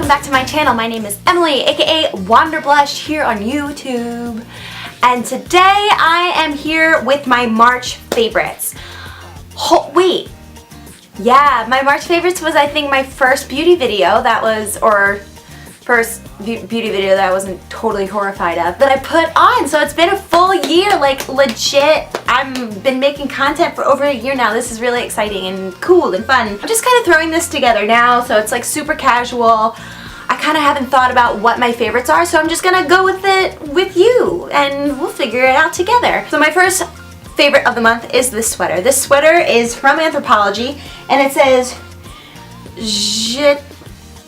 back to my channel. My name is Emily, aka WanderBlush, here on YouTube. And today I am here with my March favorites. Wait. Yeah, my March favorites was, I think, my first beauty video that was, or first beauty video that I wasn't totally horrified of, that I put on. So it's been a full year, like legit. I've been making content for over a year now. This is really exciting and cool and fun. I'm just kind of throwing this together now, so it's like super casual. I kind of haven't thought about what my favorites are, so I'm just gonna go with it with you and we'll figure it out together. So my first favorite of the month is this sweater. This sweater is from Anthropologie and it says Je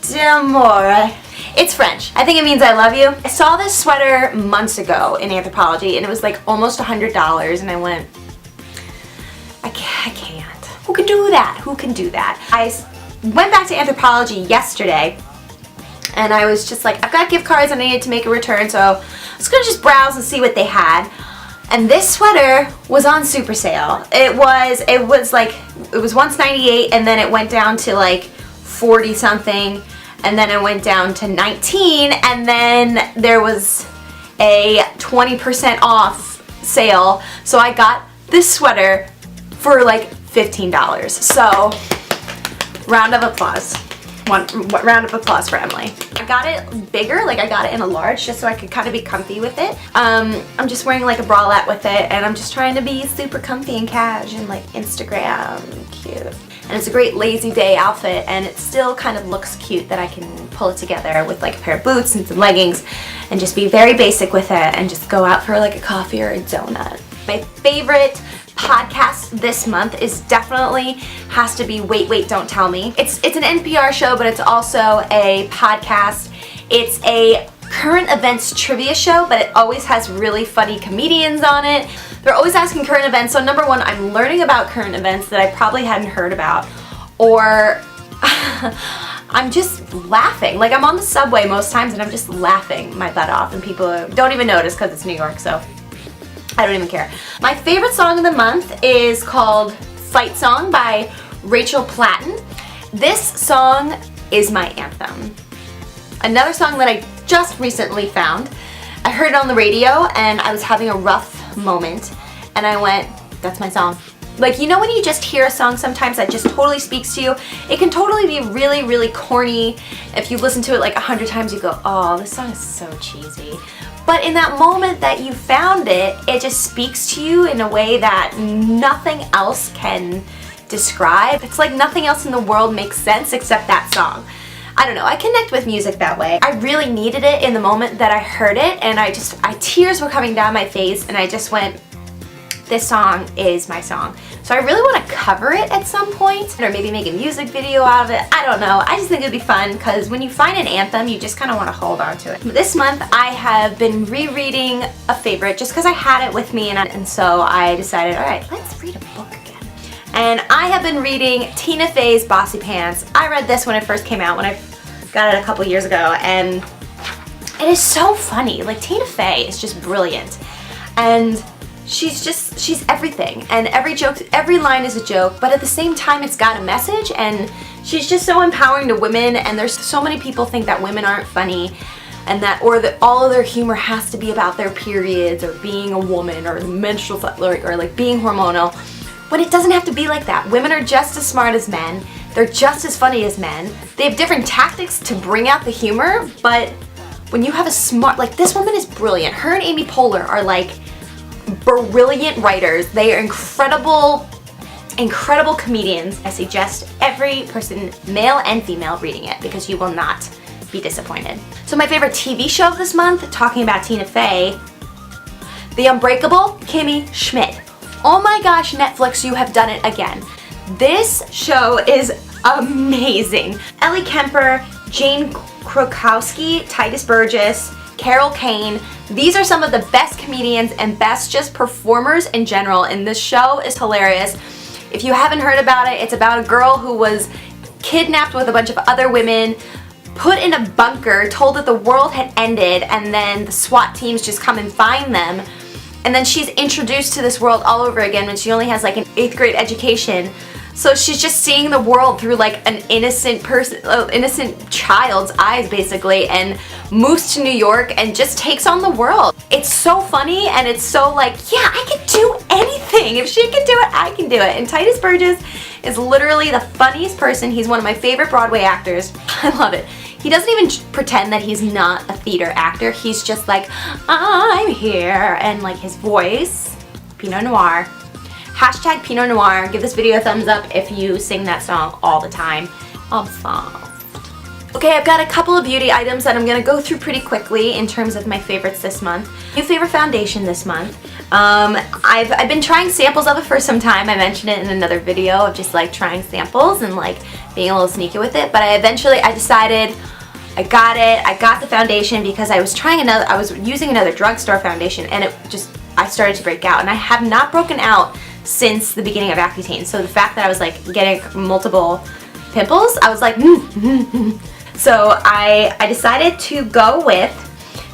t'aime. It's French. I think it means I love you. I saw this sweater months ago in Anthropologie and it was like almost $100 and I went, I can't. Who can do that? Who can do that? I went back to Anthropologie yesterday and I was just like, I've got gift cards and I needed to make a return, so I was gonna just browse and see what they had. And this sweater was on super sale. It was once $98 and then it went down to like 40 something. And then it went down to 19, and then there was a 20% off sale. So I got this sweater for like $15. So round of applause. Round of applause for Emily. I got it bigger, like I got it in a large just so I could kind of be comfy with it. I'm just wearing like a bralette with it and I'm just trying to be super comfy and cash and like Instagram cute. And it's a great lazy day outfit and it still kind of looks cute that I can pull it together with like a pair of boots and some leggings and just be very basic with it and just go out for like a coffee or a donut. My favorite podcast this month is definitely has to be Wait, Wait, Don't Tell Me. It's an NPR show, but it's also a podcast. It's a current events trivia show, but it always has really funny comedians on it. They're always asking current events, so number one, I'm learning about current events that I probably hadn't heard about, or I'm just laughing. Like I'm on the subway most times and I'm just laughing my butt off and people don't even notice because it's New York, so I don't even care. My favorite song of the month is called Fight Song by Rachel Platten. This song is my anthem. Another song that I just recently found. I heard it on the radio and I was having a rough moment and I went, that's my song. Like, you know when you just hear a song sometimes that just totally speaks to you? It can totally be really, really corny. If you listen to it like 100 times you go, oh, this song is so cheesy. But in that moment that you found it, it just speaks to you in a way that nothing else can describe. It's like nothing else in the world makes sense except that song. I don't know, I connect with music that way. I really needed it in the moment that I heard it and tears were coming down my face and I just went, this song is my song. So I really want to cover it at some point or maybe make a music video out of it. I don't know. I just think it'd be fun because when you find an anthem, you just kind of want to hold on to it. This month I have been rereading a favorite just because I had it with me and so I decided, all right, let's read a book again. And I have been reading Tina Fey's Bossy Pants. I read this when it first came out, when I got it a couple years ago, and it is so funny. Like, Tina Fey is just brilliant. And she's everything. And every line is a joke, but at the same time it's got a message, and she's just so empowering to women, and there's so many people think that women aren't funny, and that all of their humor has to be about their periods, or being a woman, or menstrual, or like being hormonal. When it doesn't have to be like that. Women are just as smart as men. They're just as funny as men. They have different tactics to bring out the humor, but when you have a smart, like this woman is brilliant. Her and Amy Poehler are like brilliant writers. They are incredible comedians. I suggest every person, male and female, reading it because you will not be disappointed. So my favorite TV show of this month, talking about Tina Fey, The Unbreakable Kimmy Schmidt. Oh my gosh, Netflix, you have done it again. This show is amazing. Ellie Kemper, Jane Krakowski, Titus Burgess, Carol Kane. These are some of the best comedians and best just performers in general, and this show is hilarious. If you haven't heard about it, it's about a girl who was kidnapped with a bunch of other women, put in a bunker, told that the world had ended, and then the SWAT teams just come and find them. And then she's introduced to this world all over again when she only has like an 8th grade education. So she's just seeing the world through like an innocent innocent child's eyes basically, and moves to New York and just takes on the world. It's so funny, and it's so like, yeah, I can do anything. If she can do it, I can do it. And Tituss Burgess is literally the funniest person. He's one of my favorite Broadway actors. I love it. He doesn't even pretend that he's not a theater actor. He's just like, I'm here. And like his voice, Pinot Noir. Hashtag Pinot Noir. Give this video a thumbs up if you sing that song all the time. Okay, I've got a couple of beauty items that I'm going to go through pretty quickly in terms of my favorites this month. New favorite foundation this month. I've been trying samples of it for some time. I mentioned it in another video of just like trying samples and like being a little sneaky with it. But I decided I got it. I got the foundation because I was using another drugstore foundation, and I started to break out, and I have not broken out since the beginning of Accutane. So the fact that I was like getting multiple pimples, I was like, So I decided to go with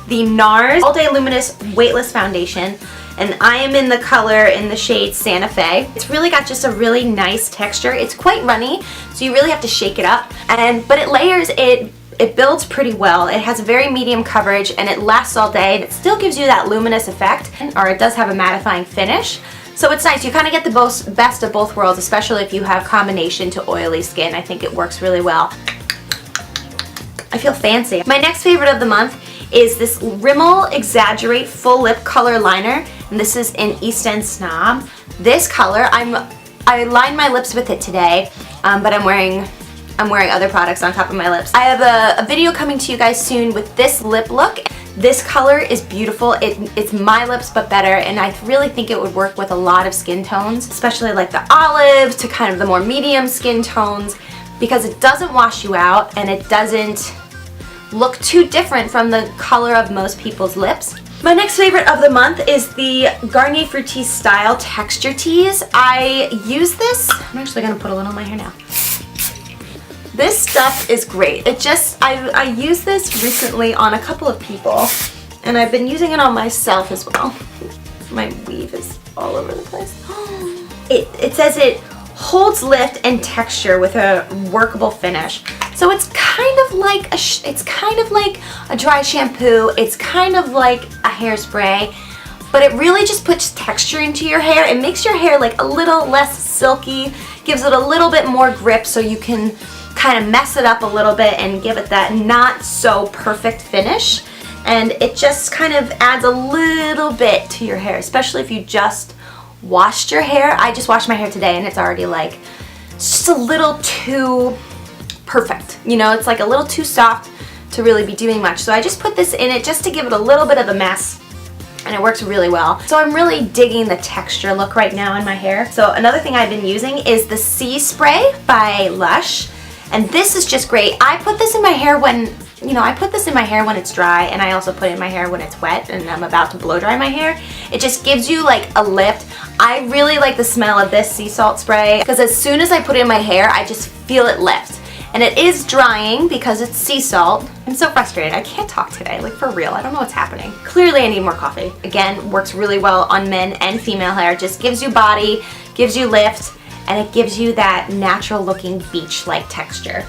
the NARS All Day Luminous Weightless Foundation, and I am in the color in the shade Santa Fe. It's really got just a really nice texture. It's quite runny, so you really have to shake it up. But it layers, it builds pretty well. It has a very medium coverage, and it lasts all day, and it still gives you that luminous effect, or it does have a mattifying finish. So it's nice. You kind of get the best of both worlds, especially if you have combination to oily skin. I think it works really well. I feel fancy. My next favorite of the month is this Rimmel Exaggerate Full Lip Color Liner, and this is in East End Snob. This color, I lined my lips with it today, but I'm wearing other products on top of my lips. I have a video coming to you guys soon with this lip look. This color is beautiful. It's my lips but better, and I really think it would work with a lot of skin tones, especially like the olive to kind of the more medium skin tones, because it doesn't wash you out and it doesn't look too different from the color of most people's lips. My next favorite of the month is the Garnier Fructis Style Texture Tease. I use this. I'm actually going to put a little in my hair now. This stuff is great. I used this recently on a couple of people, and I've been using it on myself as well. My weave is all over the place. It says it holds lift and texture with a workable finish. So it's kind of like a dry shampoo. It's kind of like a hairspray, but it really just puts texture into your hair. It makes your hair like a little less silky, gives it a little bit more grip, so you can kind of mess it up a little bit and give it that not so perfect finish. And it just kind of adds a little bit to your hair, especially if you just washed your hair. I just washed my hair today, and it's already like just a little too perfect. You know, it's like a little too soft to really be doing much. So I just put this in it just to give it a little bit of a mess, and it works really well. So I'm really digging the texture look right now in my hair. So another thing I've been using is the Sea Spray by Lush. And this is just great. I put this in my hair when it's dry, and I also put it in my hair when it's wet and I'm about to blow dry my hair. It just gives you like a lift. I really like the smell of this sea salt spray because as soon as I put it in my hair, I just feel it lift. And it is drying because it's sea salt. I'm so frustrated. I can't talk today, like for real. I don't know what's happening. Clearly I need more coffee. Again, works really well on men and female hair. Just gives you body, gives you lift, and it gives you that natural looking beach-like texture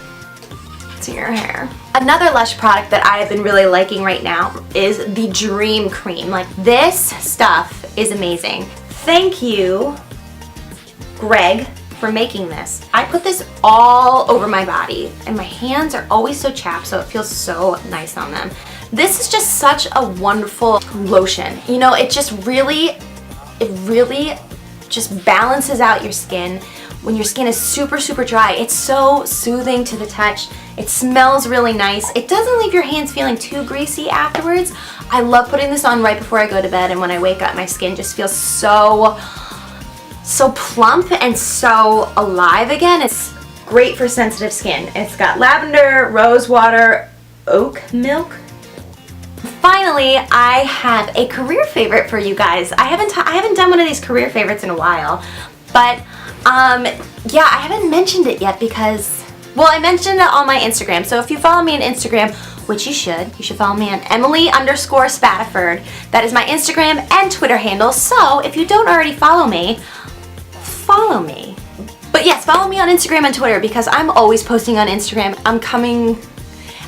to your hair. Another Lush product that I have been really liking right now is the Dream Cream. Like, this stuff is amazing. Thank you, Greg, for making this. I put this all over my body, and my hands are always so chapped, so it feels so nice on them. This is just such a wonderful lotion. You know, it really just balances out your skin. When your skin is super, super dry, it's so soothing to the touch. It smells really nice. It doesn't leave your hands feeling too greasy afterwards. I love putting this on right before I go to bed, and when I wake up, my skin just feels so plump and so alive again. It's great for sensitive skin. It's got lavender, rose water, oat milk. Finally, I have a career favorite for you guys. I haven't done one of these career favorites in a while, but yeah, I haven't mentioned it yet because, well, I mentioned it on my Instagram. So if you follow me on Instagram, which you should follow me on Emily_Spataford. That is my Instagram and Twitter handle. So if you don't already follow me, follow me. But But yes, follow me on Instagram and Twitter because I'm always posting on Instagram. I'm coming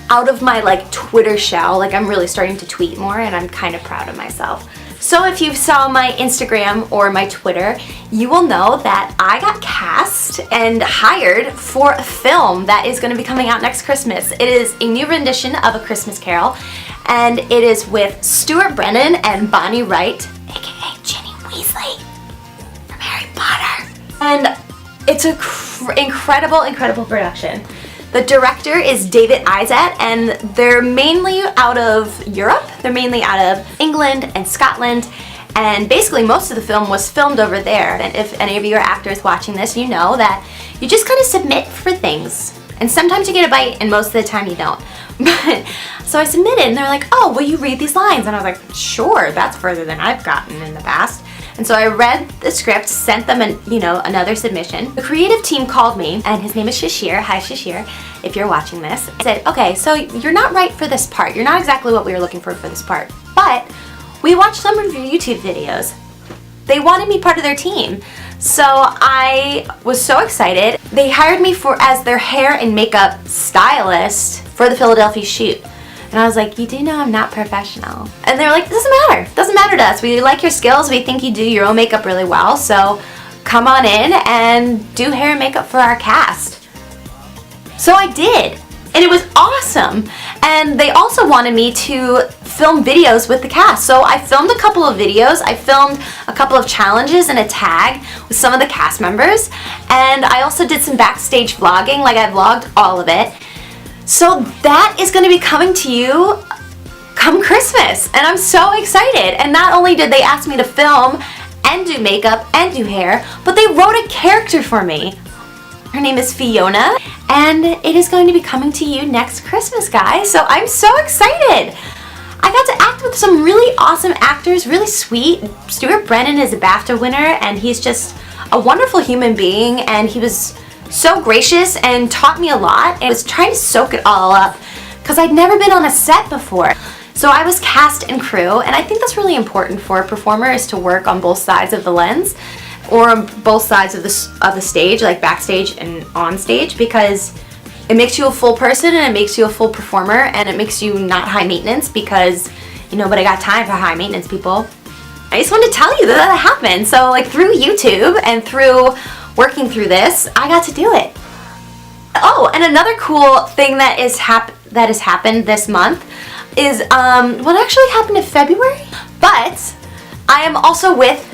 out of my like Twitter shell. Like I'm really starting to tweet more and I'm kind of proud of myself. So if you saw my Instagram or my Twitter, you will know that I got cast and hired for a film that is going to be coming out next Christmas. It is a new rendition of A Christmas Carol, and it is with Stuart Brennan and Bonnie Wright, aka Ginny Weasley from Harry Potter. And it's an incredible production. The director is David Izat, and they're mainly out of Europe. They're mainly out of England and Scotland, and basically most of the film was filmed over there. And if any of you are actors watching this, you know that you just kind of submit for things. And sometimes you get a bite, and most of the time you don't. But so I submitted, and they're like, oh, will you read these lines? And I was like, sure, that's further than I've gotten in the past. And so I read the script, sent them another submission. The creative team called me, and his name is Shashir. Hi Shashir, if you're watching this. I said, okay, so you're not right for this part. You're not exactly what we were looking for this part. But we watched some of your YouTube videos. They wanted me part of their team. So I was so excited. They hired me as their hair and makeup stylist for the Philadelphia shoot. And I was like, you do know I'm not professional. And they were like, it doesn't matter. It doesn't matter to us. We like your skills. We think you do your own makeup really well. So come on in and do hair and makeup for our cast. So I did. And it was awesome. And they also wanted me to film videos with the cast. So I filmed a couple of videos. I filmed a couple of challenges and a tag with some of the cast members. And I also did some backstage vlogging. Like I vlogged all of it. So that is going to be coming to you come Christmas, and I'm so excited. And not only did they ask me to film and do makeup and do hair, but they wrote a character for me. Her name is Fiona, and it is going to be coming to you next Christmas, guys. So I'm so excited. I got to act with some really awesome actors, really sweet. Stuart Brennan is a BAFTA winner, and he's just a wonderful human being, and he was so gracious and taught me a lot, and I was trying to soak it all up because I'd never been on a set before. So I was cast and crew, and I think that's really important for a performer, is to work on both sides of the lens or on both sides of the stage, like backstage and on stage, because it makes you a full person and it makes you a full performer, and it makes you not high maintenance because nobody got time for high maintenance people. I just wanted to tell you that happened. So like through YouTube and through working through this, I got to do it. Oh, and another cool thing that has happened this month is what actually happened in February, but I am also with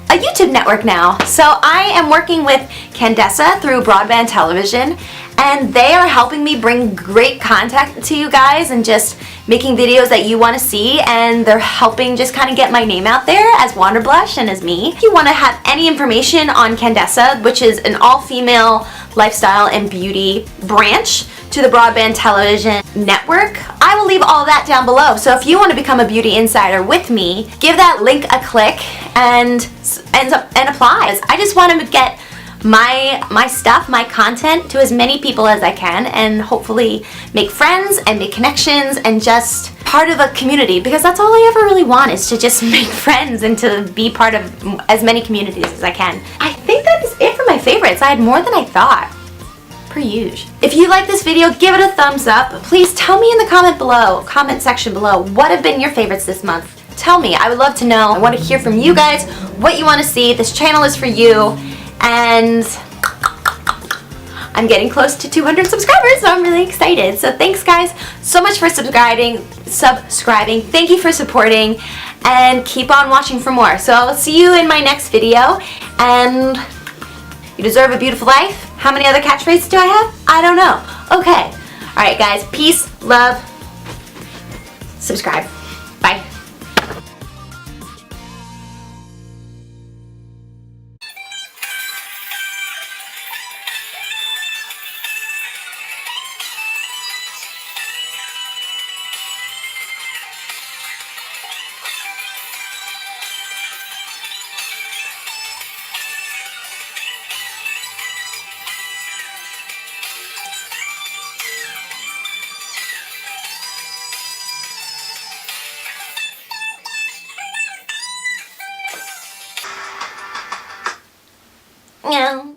a YouTube network now. So I am working with Candessa through Broadband Television, and they are helping me bring great content to you guys and just making videos that you want to see, and they're helping just kind of get my name out there as WanderBlush and as me. If you want to have any information on Candessa, which is an all-female lifestyle and beauty branch to the Broadband Television network, I will leave all that down below. So if you want to become a beauty insider with me, give that link a click and apply. I just want to get my stuff, my content to as many people as I can, and hopefully make friends and make connections and just part of a community, because that's all I ever really want, is to just make friends and to be part of as many communities as I can. I think that is it for my favorites. I had more than I thought, per usual. If you like this video, give it a thumbs up. Please tell me in the comment section below, what have been your favorites this month? Tell me, I would love to know. I want to hear from you guys what you want to see. This channel is for you. And I'm getting close to 200 subscribers, so I'm really excited. So thanks guys so much for subscribing. Thank you for supporting, and keep on watching for more. So I'll see you in my next video, and you deserve a beautiful life. How many other catchphrases do I have? I don't know. Okay. All right guys, peace, love, subscribe. Bye. Yeah.